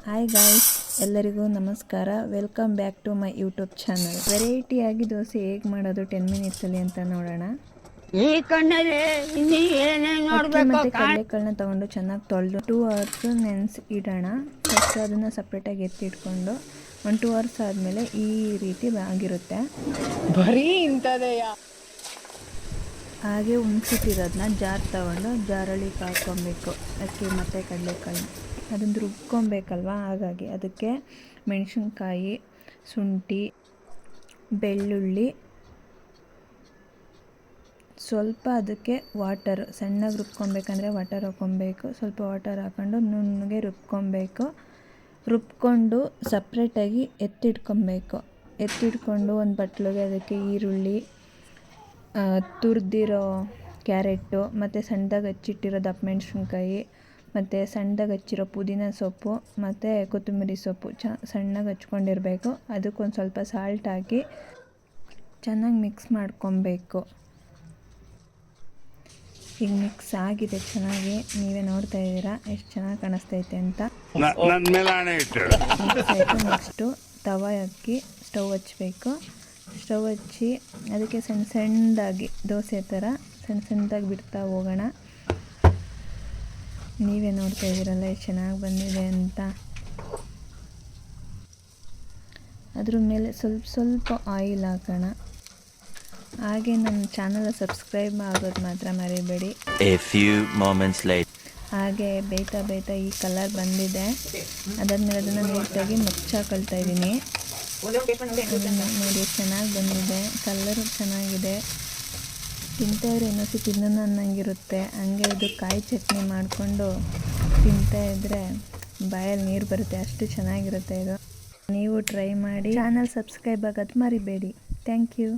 Hi guys, ಎಲ್ಲರಿಗೂ ನಮಸ್ಕಾರ. Welcome back to my YouTube channel. ವೆರೈಟಿಯಾಗಿ ದೋಸೆ ಹೇಗೆ ಮಾಡೋದು 10 ಮಿನಿಟ್ಸಲ್ಲಿ ಅಂತ ನೋಡೋಣ. ಅಕ್ಕಿ ಮತ್ತು ಕಡಲೆಕಾಳನ್ನ ತೊಗೊಂಡು ಚೆನ್ನಾಗಿ ತೊಳೆದು 2 hours ನೆನೆಸಿ ಇಡೋಣ. ಫಸ್ಟ್ ಅದನ್ನು ಸಪ್ರೇಟಾಗಿ ಎತ್ತಿಟ್ಕೊಂಡು 1-2 hours ಆದಮೇಲೆ ಈ ರೀತಿ ಆಗಿರುತ್ತೆ. ಬರೀ ಇಂಥದೆಯಾ? ಹಾಗೆ ಉಣ್ಸಿಟ್ಟಿರೋದನ್ನ ಜಾರ್ ತೊಗೊಂಡು ಜಾರಲ್ಲಿ ಹಾಕ್ಕೊಬೇಕು. ಅಕ್ಕಿ ಮತ್ತು ಕಡಲೆಕಾಳು ಅದನ್ನು ರುಬ್ಕೊಬೇಕಲ್ವ, ಹಾಗಾಗಿ ಅದಕ್ಕೆ ಮೆಣಸಿನ್ಕಾಯಿ, ಶುಂಠಿ, ಬೆಳ್ಳುಳ್ಳಿ, ಸ್ವಲ್ಪ ಅದಕ್ಕೆ ವಾಟರ್, ಸಣ್ಣಗೆ ರುಬ್ಕೊಬೇಕಂದ್ರೆ ವಾಟರ್ ಹಾಕ್ಕೊಬೇಕು. ಸ್ವಲ್ಪ ವಾಟರ್ ಹಾಕ್ಕೊಂಡು ನುಣ್ಣಗೆ ರುಬ್ಕೊಂಡು ಸಪ್ರೇಟಾಗಿ ಎತ್ತಿಟ್ಕೊಂಡು ಒಂದು ಬಟ್ಲಿಗೆ ಅದಕ್ಕೆ ಈರುಳ್ಳಿ, ತುರಿದಿರೋ ಕ್ಯಾರೆಟು ಮತ್ತು ಸಣ್ಣದಾಗಿ ಹಚ್ಚಿಟ್ಟಿರೋ ದಪ್ಪ ಮೆಣಸಿನ್ಕಾಯಿ ಮತ್ತು ಸಣ್ಣದಾಗಿ ಹಚ್ಚಿರೋ ಪುದೀನ ಸೊಪ್ಪು ಮತ್ತು ಕೊತ್ತಂಬರಿ ಸೊಪ್ಪು ಸಣ್ಣಗೆ ಹಚ್ಕೊಂಡಿರಬೇಕು. ಅದಕ್ಕೊಂದು ಸ್ವಲ್ಪ ಸಾಲ್ಟ್ ಹಾಕಿ ಚೆನ್ನಾಗಿ ಮಿಕ್ಸ್ ಮಾಡ್ಕೊಬೇಕು. ಈಗ ಮಿಕ್ಸ್ ಆಗಿದೆ ಚೆನ್ನಾಗಿ, ನೀವೇ ನೋಡ್ತಾ ಇದ್ದೀರಾ ಎಷ್ಟು ಚೆನ್ನಾಗಿ ಕಾಣಿಸ್ತೈತೆ ಅಂತ. ಮಿಕ್ಸ್ ಆಯಿತು. ನೆಕ್ಸ್ಟು ತವ ಹಾಕಿ ಸ್ಟವ್ ಹಚ್ಚಬೇಕು. ಸ್ಟವ್ ಹಚ್ಚಿ ಅದಕ್ಕೆ ಸಣ್ಣದಾಗಿ ದೋಸೆ ಥರ ಸಣ್ಣದಾಗಿ ಬಿಡ್ತಾ ಹೋಗೋಣ. ನೀವೇ ನೋಡ್ತಾ ಇದ್ದೀರಲ್ಲ ಎಷ್ಟು ಚೆನ್ನಾಗಿ ಬಂದಿದೆ ಅಂತ. ಅದ್ರ ಮೇಲೆ ಸ್ವಲ್ಪ ಆಯಿಲ್ ಹಾಕೋಣ. ಹಾಗೆ ನಮ್ಮ ಚಾನಲ್ ಸಬ್ಸ್ಕ್ರೈಬ್ ಆಗೋದು ಮಾತ್ರ ಮರಿಬೇಡಿ. ಹಾಗೆ ಬೇಯ್ತಾ ಈ ಕಲರ್ ಬಂದಿದೆ. ಅದಾದ್ಮೇಲೆ ಅದನ್ನು ನೀಟಾಗಿ ಮುಚ್ಚಾಕೊಳ್ತಾ ಇದ್ದೀನಿ. ನೋಡಿ ಚೆನ್ನಾಗಿ ಬಂದಿದೆ, ಕಲರು ಚೆನ್ನಾಗಿದೆ. ತಿಂತಾಯಿದ್ರೆ ಇನ್ನೊಸಿ ತಿನ್ನೋಣ ಅನ್ನಂಗಿರುತ್ತೆ. ಹಂಗೆ ಇದು ಕಾಯಿ ಚಟ್ನಿ ಮಾಡಿಕೊಂಡು ತಿಂತಾಯಿದ್ರೆ ಬಾಯಲ್ಲಿ ನೀರು ಬರುತ್ತೆ, ಅಷ್ಟು ಚೆನ್ನಾಗಿರುತ್ತೆ ಇದು. ನೀವು ಟ್ರೈ ಮಾಡಿ. ಚಾನಲ್ ಸಬ್ಸ್ಕ್ರೈಬ್ ಆಗೋದು ಮರಿಬೇಡಿ. Thank you.